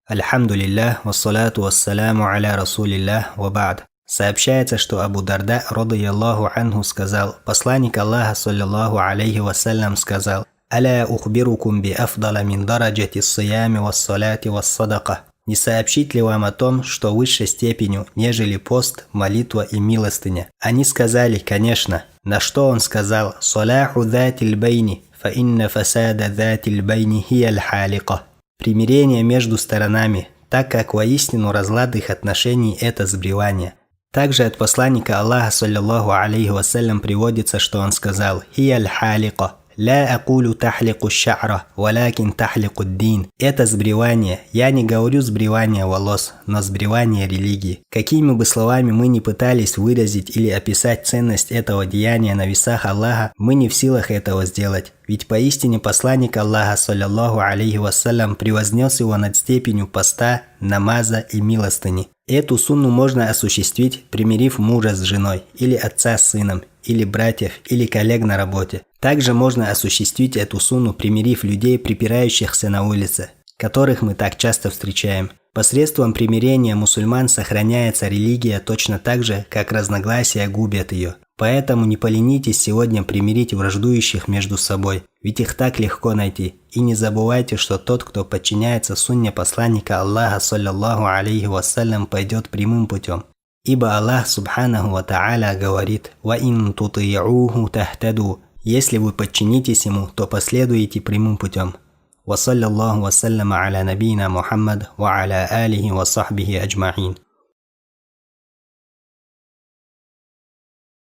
Альхамдулиллах, вассалату вассаляму аля расулиллах, ва ба'д. Сообщается, что Абу Дарда, радийаллаху анху, сказал: посланник Аллаха, саллиллаху алейхи вассалям, сказал: «Аля ухбирукум би афдала мин дараджати ссиями вассаляти вассадака». Не сообщить ли вам о том, что высшей степенью, нежели пост, молитва и милостыня? Они сказали: конечно. На что он сказал: «Саляху датиль байни, фа инна фасада датиль байни хияль халика». Примирение между сторонами, так как воистину разлад их отношений – это сбривание. Также от посланника Аллаха, саллиллаху алейхи вассалям, приводится, что он сказал: «Хияль халика, ля акулю тахлику ша'ра, валякин тахлику дин». Это сбривание. Я не говорю сбривание волос, но сбривание религии. Какими бы словами мы ни пытались выразить или описать ценность этого деяния на весах Аллаха, мы не в силах этого сделать. Ведь поистине посланник Аллаха, саллиллаху алейхи вассалям, превознес его над степенью поста, намаза и милостыни. Эту сунну можно осуществить, примирив мужа с женой, или отца с сыном, или братьев, или коллег на работе. Также можно осуществить эту сунну, примирив людей, припирающихся на улице, которых мы так часто встречаем. Посредством примирения мусульман сохраняется религия точно так же, как разногласия губят ее. Поэтому не поленитесь сегодня примирить враждующих между собой, ведь их так легко найти. И не забывайте, что тот, кто подчиняется сунне посланника Аллаха, саллиллаху алейхи вассалям, пойдет прямым путем. Ибо Аллах, субханаху ва та'аля, говорит: «Ва ин тути'уху тахтаду». Если вы подчинитесь ему, то последуете прямым путем. Ва саллиллаху вассаляма аля набийна Мухаммад ва аля алихи ва сахбихи аджмаин.